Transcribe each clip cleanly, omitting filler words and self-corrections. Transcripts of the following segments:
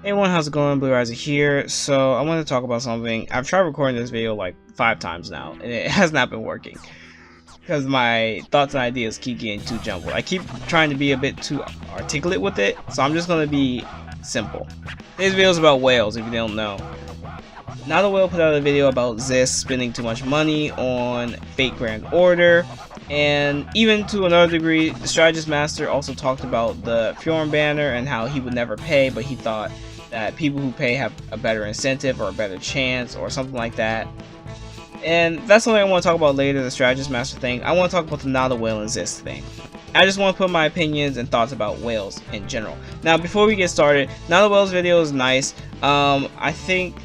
Hey everyone, how's it going? BlueRiser here. So I want to talk about something. I've tried recording this video like 5 times now, and it has not been working because my thoughts and ideas keep getting too jumbled. I keep trying to be a bit too articulate with it, so I'm just gonna be simple. Today's video is about whales. If you don't know, Not a Whale put out a video about Zis spending too much money on fake Grand Order, and even to another degree, the Strategist Master also talked about the Fjorm banner and how he would never pay, but he thought that people who pay have a better incentive or a better chance or something like that. And that's something I want to talk about later, the Strategist Master thing. I want to talk about the Not a Whale and Zis thing. I just want to put my opinions and thoughts about whales in general. Now, before we get started, Not a Whale's video is nice. I think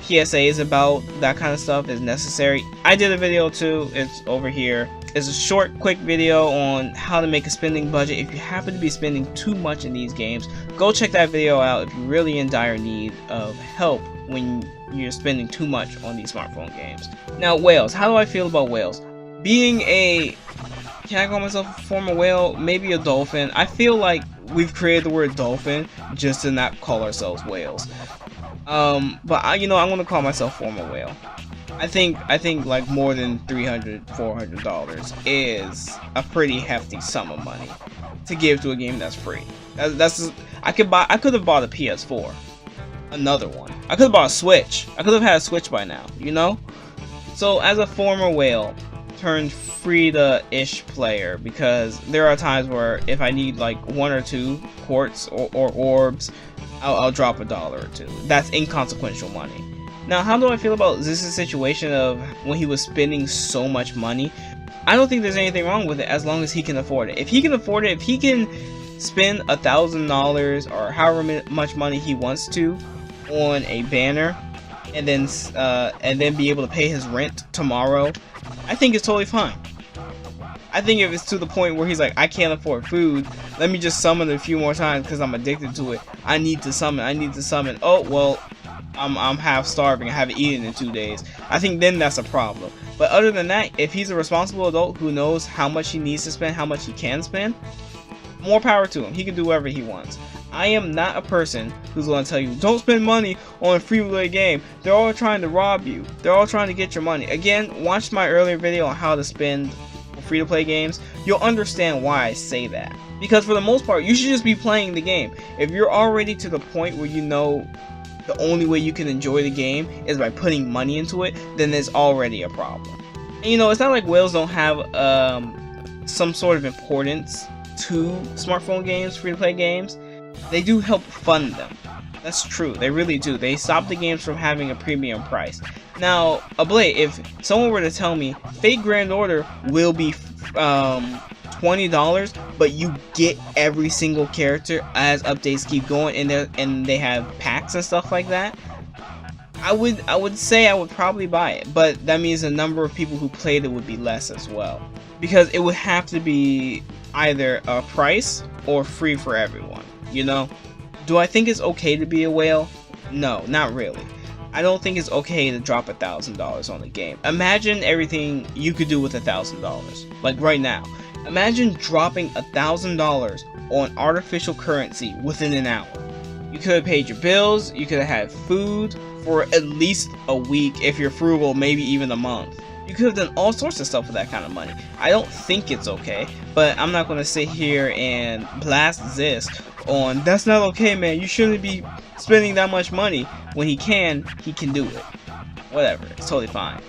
PSAs about that kind of stuff is necessary. I did a video too, it's over here. It's a short, quick video on how to make a spending budget. If you happen to be spending too much in these games, go check that video out if you're really in dire need of help when you're spending too much on these smartphone games. Now, whales. How do I feel about whales? Being a... Can I call myself a former whale? Maybe a dolphin. I feel like we've created the word dolphin just to not call ourselves whales. But I'm gonna call myself former whale. I think like more than $300-400 is a pretty hefty sum of money to give to a game that's free. I could have bought a PS4, another one. I could have bought a Switch. I could have had a Switch by now, you know? So as a former whale turned free-to-ish player, because there are times where if I need like 1 or 2 quartz or orbs, I'll drop $1 or $2. That's inconsequential money. Now, how do I feel about this situation of when he was spending so much money? I don't think there's anything wrong with it as long as he can afford it. If he can afford it, if he can spend $1,000 or however much money he wants to on a banner, and then be able to pay his rent tomorrow, I think it's totally fine. I think if it's to the point where he's like, I can't afford food, let me just summon it a few more times because I'm addicted to it. I need to summon. Oh, well, I'm half starving. I haven't eaten in 2 days. I think then that's a problem. But other than that, if he's a responsible adult who knows how much he needs to spend, how much he can spend, more power to him. He can do whatever he wants. I am not a person who's going to tell you, don't spend money on a free-to-play game. They're all trying to rob you. They're all trying to get your money. Again, watch my earlier video on how to spend free-to-play games. You'll understand why I say that. Because for the most part, you should just be playing the game. If you're already to the point where you know the only way you can enjoy the game is by putting money into it, then there's already a problem. And it's not like whales don't have some sort of importance to smartphone games, free-to-play games. They do help fund them. That's true, they really do. They stop the games from having a premium price. Now, Ablay, if someone were to tell me Fake Grand Order will be $20, but you get every single character as updates keep going, and they have packs and stuff like that, I would say I would probably buy it. But that means the number of people who played it would be less as well, because it would have to be either a price or free for everyone. Do I think it's okay to be a whale? No, not really. I don't think it's okay to drop $1,000 on the game. Imagine everything you could do with $1,000. Like right now. Imagine dropping $1,000 on artificial currency within an hour. You could have paid your bills, you could have had food for at least a week, if you're frugal, maybe even a month. You could have done all sorts of stuff with that kind of money. I don't think it's okay, but I'm not going to sit here and blast Zis on, that's not okay, man, you shouldn't be spending that much money. When he can do it. Whatever, it's totally fine.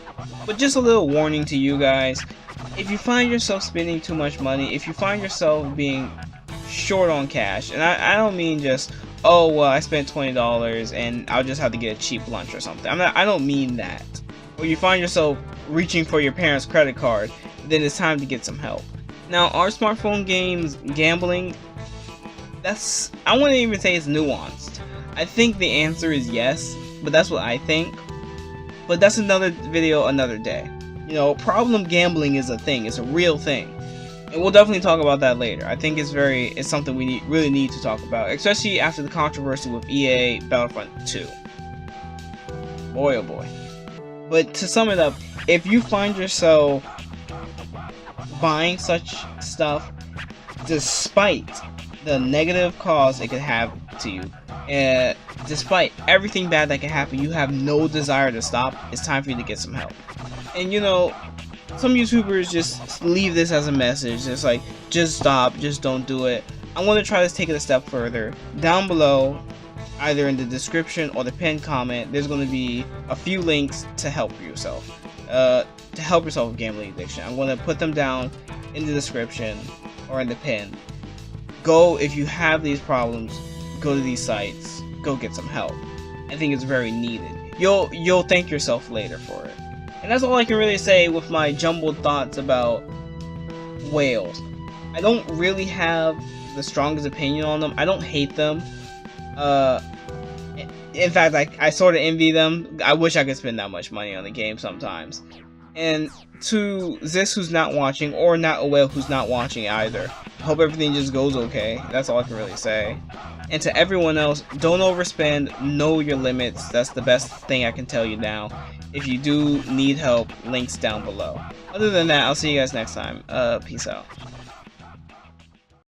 But just a little warning to you guys, if you find yourself spending too much money, if you find yourself being short on cash, and I don't mean just, oh, well, I spent $20 and I'll just have to get a cheap lunch or something. I don't mean that. Or you find yourself reaching for your parents' credit card, then it's time to get some help. Now, are smartphone games gambling? I wouldn't even say it's nuanced. I think the answer is yes, but that's what I think. But that's another video, another day. Problem gambling is a thing. It's a real thing. And we'll definitely talk about that later. I think it's something we really need to talk about, especially after the controversy with EA Battlefront 2. Boy, oh boy. But to sum it up, if you find yourself buying such stuff despite the negative cause it could have to you, despite everything bad that can happen, you have no desire to stop, it's time for you to get some help. And you know, some YouTubers just leave this as a message. It's like, just stop, just don't do it. I'm going to try to take it a step further. Down below, either in the description or the pinned comment, there's going to be a few links to help yourself. To help yourself with gambling addiction. I'm going to put them down in the description or in the pin. Go, if you have these problems, go to these sites. Go get some help. I think it's very needed. You'll thank yourself later for it. And that's all I can really say with my jumbled thoughts about whales. I don't really have the strongest opinion on them. I don't hate them. In fact, I sort of envy them. I wish I could spend that much money on the game sometimes. And to this who's not watching, or not a whale who's not watching either, hope everything just goes okay. That's all I can really say. And to everyone else, don't overspend, know your limits. That's the best thing I can tell you now. If you do need help, links down below. Other than that, I'll see you guys next time. Peace out.